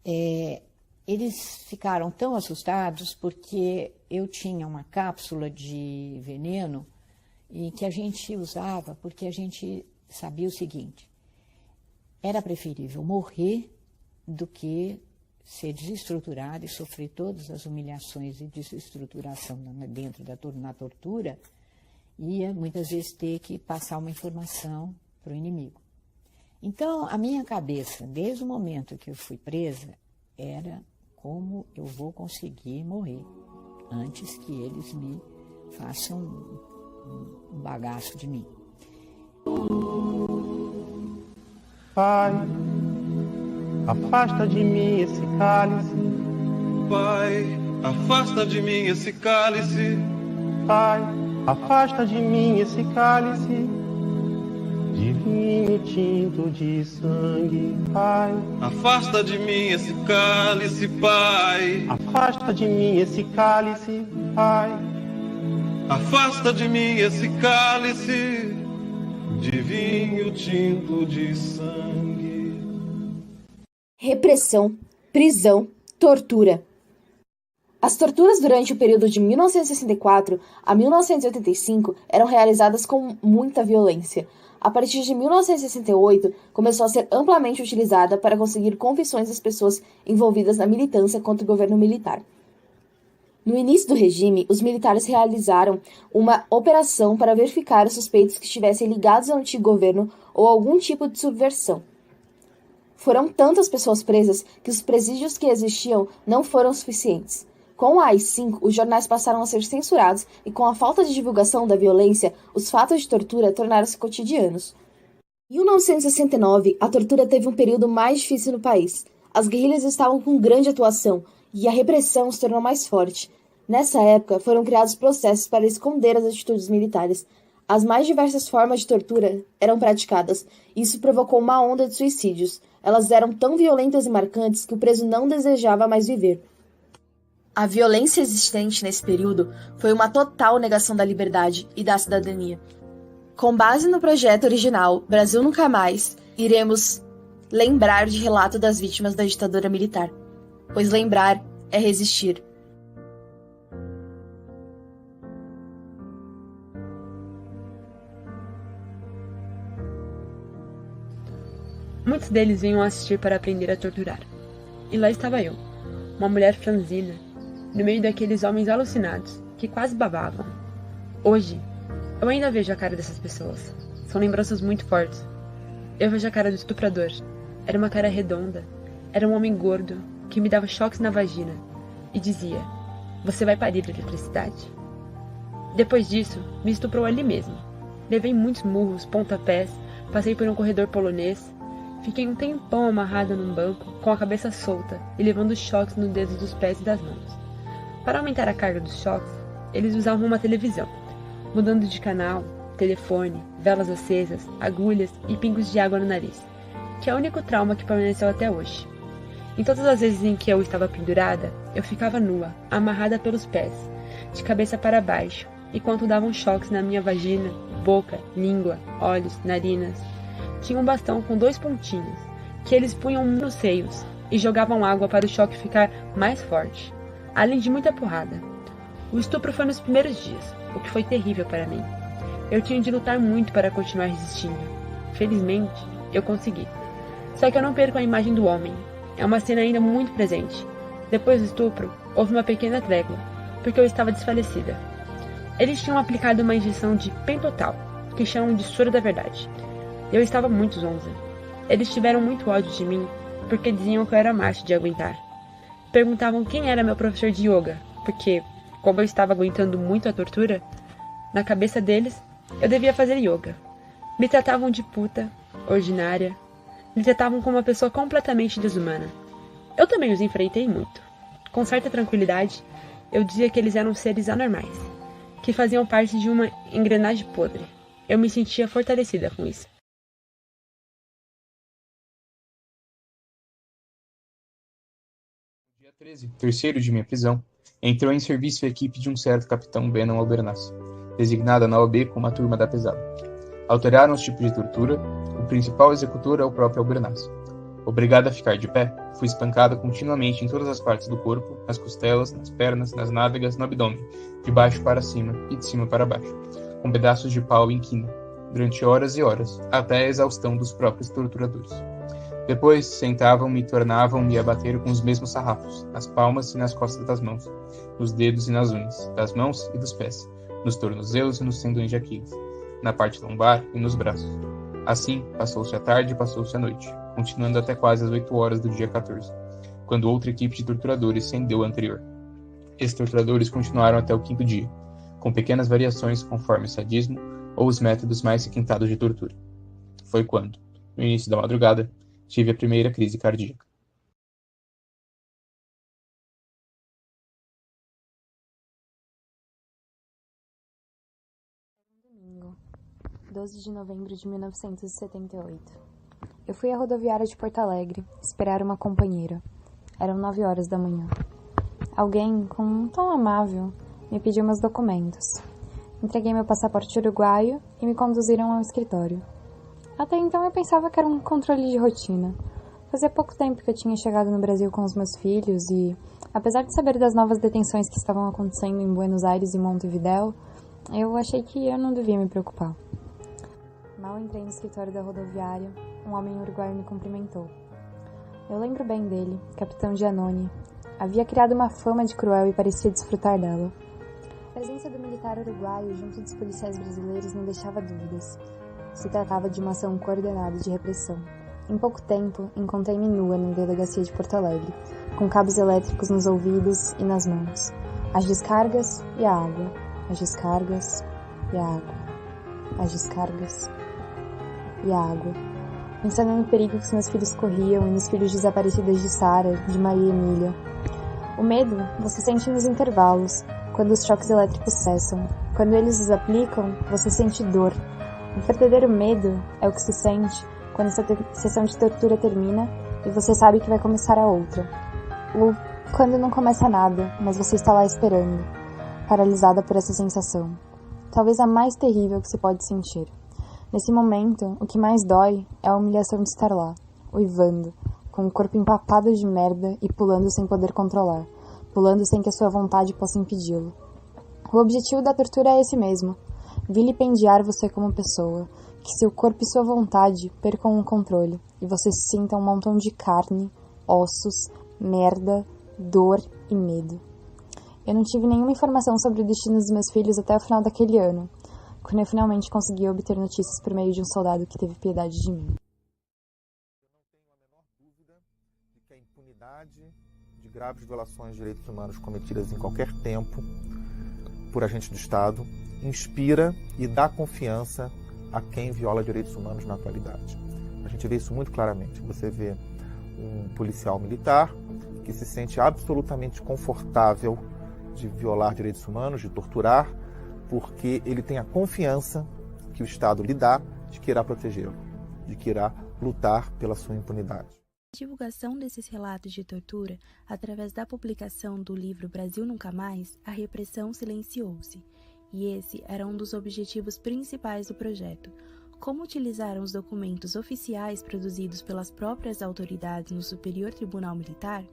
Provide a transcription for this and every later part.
Eles ficaram tão assustados porque eu tinha uma cápsula de veneno e que a gente usava porque a gente sabia o seguinte: era preferível morrer do que ser desestruturado e sofrer todas as humilhações e desestruturação dentro na tortura, e muitas vezes ter que passar uma informação para o inimigo. Então, a minha cabeça, desde o momento que eu fui presa, era como eu vou conseguir morrer antes que eles me façam um bagaço de mim. Pai, afasta de mim esse cálice. Pai, afasta de mim esse cálice. Pai, afasta de mim esse cálice de vinho tinto de sangue. Pai, afasta de mim esse cálice, Pai. Afasta de mim esse cálice, Pai. Afasta de mim esse cálice de vinho tinto de sangue. Repressão, prisão, tortura. As torturas durante o período de 1964 a 1985 eram realizadas com muita violência. A partir de 1968, começou a ser amplamente utilizada para conseguir confissões das pessoas envolvidas na militância contra o governo militar. No início do regime, os militares realizaram uma operação para verificar os suspeitos que estivessem ligados ao antigo governo ou a algum tipo de subversão. Foram tantas pessoas presas que os presídios que existiam não foram suficientes. Com o AI-5, os jornais passaram a ser censurados e, com a falta de divulgação da violência, os fatos de tortura tornaram-se cotidianos. Em 1969, a tortura teve um período mais difícil no país. As guerrilhas estavam com grande atuação e a repressão se tornou mais forte. Nessa época, foram criados processos para esconder as atitudes militares. As mais diversas formas de tortura eram praticadas. Isso provocou uma onda de suicídios. Elas eram tão violentas e marcantes que o preso não desejava mais viver. A violência existente nesse período foi uma total negação da liberdade e da cidadania. Com base no projeto original Brasil Nunca Mais, iremos lembrar de relato das vítimas da ditadura militar, pois lembrar é resistir. Muitos deles vinham assistir para aprender a torturar. E lá estava eu, uma mulher franzina, no meio daqueles homens alucinados, que quase babavam. Hoje, eu ainda vejo a cara dessas pessoas. São lembranças muito fortes. Eu vejo a cara do estuprador. Era uma cara redonda. Era um homem gordo, que me dava choques na vagina, e dizia: "Você vai parir de eletricidade." Depois disso, me estuprou ali mesmo. Levei muitos murros, pontapés, passei por um corredor polonês, fiquei um tempão amarrada num banco, com a cabeça solta e levando choques nos dedos dos pés e das mãos. Para aumentar a carga dos choques, eles usavam uma televisão, mudando de canal, telefone, velas acesas, agulhas e pingos de água no nariz, que é o único trauma que permaneceu até hoje. Em todas as vezes em que eu estava pendurada, eu ficava nua, amarrada pelos pés, de cabeça para baixo, enquanto davam choques na minha vagina, boca, língua, olhos, narinas. Tinha um bastão com 2 pontinhos, que eles punham nos seios e jogavam água para o choque ficar mais forte, além de muita porrada. O estupro foi nos primeiros dias, o que foi terrível para mim. Eu tinha de lutar muito para continuar resistindo. Felizmente, eu consegui. Só que eu não perco a imagem do homem. É uma cena ainda muito presente. Depois do estupro, houve uma pequena trégua, porque eu estava desfalecida. Eles tinham aplicado uma injeção de pentotal, que chamam de soro da verdade. Eu estava muito zonza. Eles tiveram muito ódio de mim, porque diziam que eu era macho de aguentar. Perguntavam quem era meu professor de yoga, porque, como eu estava aguentando muito a tortura, na cabeça deles, eu devia fazer yoga. Me tratavam de puta, ordinária, me tratavam como uma pessoa completamente desumana. Eu também os enfrentei muito. Com certa tranquilidade, eu dizia que eles eram seres anormais, que faziam parte de uma engrenagem podre. Eu me sentia fortalecida com isso. Dia 13, terceiro de minha prisão, entrou em serviço a equipe de um certo capitão Benon Albernaz, designada na OAB como a turma da pesada. Alteraram os tipos de tortura, o principal executor é o próprio Albernaz. Obrigado a ficar de pé, fui espancada continuamente em todas as partes do corpo, nas costelas, nas pernas, nas nádegas, no abdômen, de baixo para cima e de cima para baixo, com pedaços de pau em quina, durante horas e horas, até a exaustão dos próprios torturadores. Depois, sentavam-me e tornavam-me a bater com os mesmos sarrafos, nas palmas e nas costas das mãos, nos dedos e nas unhas, das mãos e dos pés, nos tornozelos e nos tendões de Aquiles, na parte lombar e nos braços. Assim, passou-se a tarde e passou-se a noite, continuando até quase as 8 horas do dia 14, quando outra equipe de torturadores cedeu a anterior. Esses torturadores continuaram até o 5º dia, com pequenas variações conforme o sadismo ou os métodos mais requintados de tortura. Foi quando, no início da madrugada, tive a primeira crise cardíaca. 12 de novembro de 1978. Eu fui à rodoviária de Porto Alegre esperar uma companheira. Eram 9 horas da manhã. Alguém, com um tom amável, me pediu meus documentos. Entreguei meu passaporte uruguaio e me conduziram ao escritório. Até então eu pensava que era um controle de rotina. Fazia pouco tempo que eu tinha chegado no Brasil com os meus filhos e, apesar de saber das novas detenções que estavam acontecendo em Buenos Aires e Montevidéu, eu achei que eu não devia me preocupar. Mal entrei no escritório da rodoviária, um homem uruguaio me cumprimentou. Eu lembro bem dele, capitão Giannone. Havia criado uma fama de cruel e parecia desfrutar dela. A presença do militar uruguaio junto dos policiais brasileiros não deixava dúvidas. Se tratava de uma ação coordenada de repressão. Em pouco tempo, encontrei-me nua na delegacia de Porto Alegre, com cabos elétricos nos ouvidos e nas mãos. As descargas e a água. As descargas e a água. As descargas e a água. Pensando no perigo que os meus filhos corriam e nos filhos desaparecidos de Sara, de Maria Emília. O medo você sente nos intervalos, quando os choques elétricos cessam. Quando eles os aplicam, você sente dor. O verdadeiro medo é o que se sente quando essa sessão de tortura termina e você sabe que vai começar a outra. Ou quando não começa nada, mas você está lá esperando, paralisada por essa sensação. Talvez a mais terrível que se pode sentir. Nesse momento, o que mais dói é a humilhação de estar lá, uivando, com o corpo empapado de merda e pulando sem poder controlar, pulando sem que a sua vontade possa impedi-lo. O objetivo da tortura é esse mesmo, vilipendiar você como pessoa, que seu corpo e sua vontade percam o controle, e você sinta um montão de carne, ossos, merda, dor e medo. Eu não tive nenhuma informação sobre o destino dos meus filhos até o final daquele ano, quando eu finalmente consegui obter notícias por meio de um soldado que teve piedade de mim. Eu não tenho a menor dúvida de que a impunidade de graves violações de direitos humanos cometidas em qualquer tempo por agentes do Estado inspira e dá confiança a quem viola direitos humanos na atualidade. A gente vê isso muito claramente. Você vê um policial militar que se sente absolutamente confortável de violar direitos humanos, de torturar, porque ele tem a confiança que o Estado lhe dá de que irá protegê-lo, de que irá lutar pela sua impunidade. A divulgação desses relatos de tortura, através da publicação do livro Brasil Nunca Mais, a repressão silenciou-se. E esse era um dos objetivos principais do projeto. Como utilizaram os documentos oficiais produzidos pelas próprias autoridades no Superior Tribunal Militar,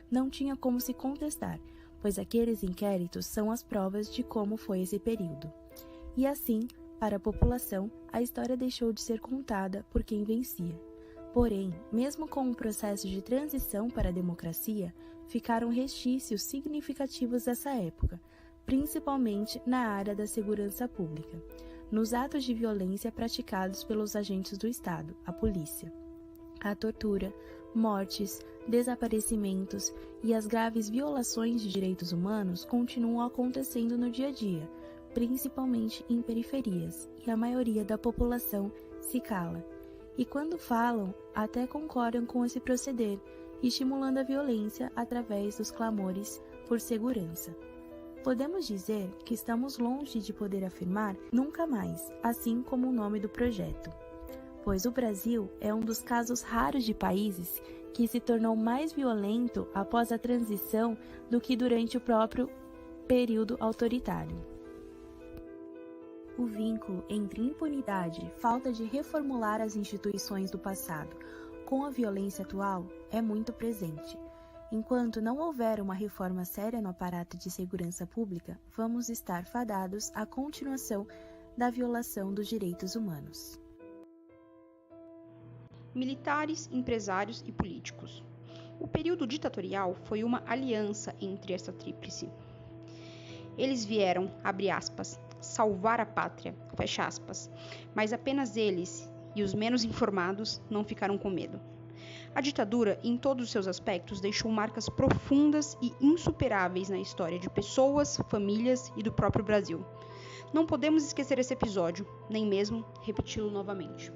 não tinha como se contestar, pois aqueles inquéritos são as provas de como foi esse período. E assim, para a população, a história deixou de ser contada por quem vencia. Porém, mesmo com o processo de transição para a democracia, ficaram restícios significativos dessa época, principalmente na área da segurança pública, nos atos de violência praticados pelos agentes do Estado, a polícia. A tortura, mortes, desaparecimentos e as graves violações de direitos humanos continuam acontecendo no dia a dia, principalmente em periferias, e a maioria da população se cala. E quando falam, até concordam com esse proceder, estimulando a violência através dos clamores por segurança. Podemos dizer que estamos longe de poder afirmar nunca mais, assim como o nome do projeto. Pois o Brasil é um dos casos raros de países que se tornou mais violento após a transição do que durante o próprio período autoritário. O vínculo entre impunidade, falta de reformular as instituições do passado, com a violência atual, é muito presente. Enquanto não houver uma reforma séria no aparato de segurança pública, vamos estar fadados à continuação da violação dos direitos humanos. Militares, empresários e políticos. O período ditatorial foi uma aliança entre essa tríplice. Eles vieram, abre aspas, salvar a pátria, fecha aspas, mas apenas eles e os menos informados não ficaram com medo. A ditadura, em todos os seus aspectos, deixou marcas profundas e insuperáveis na história de pessoas, famílias e do próprio Brasil. Não podemos esquecer esse episódio, nem mesmo repeti-lo novamente.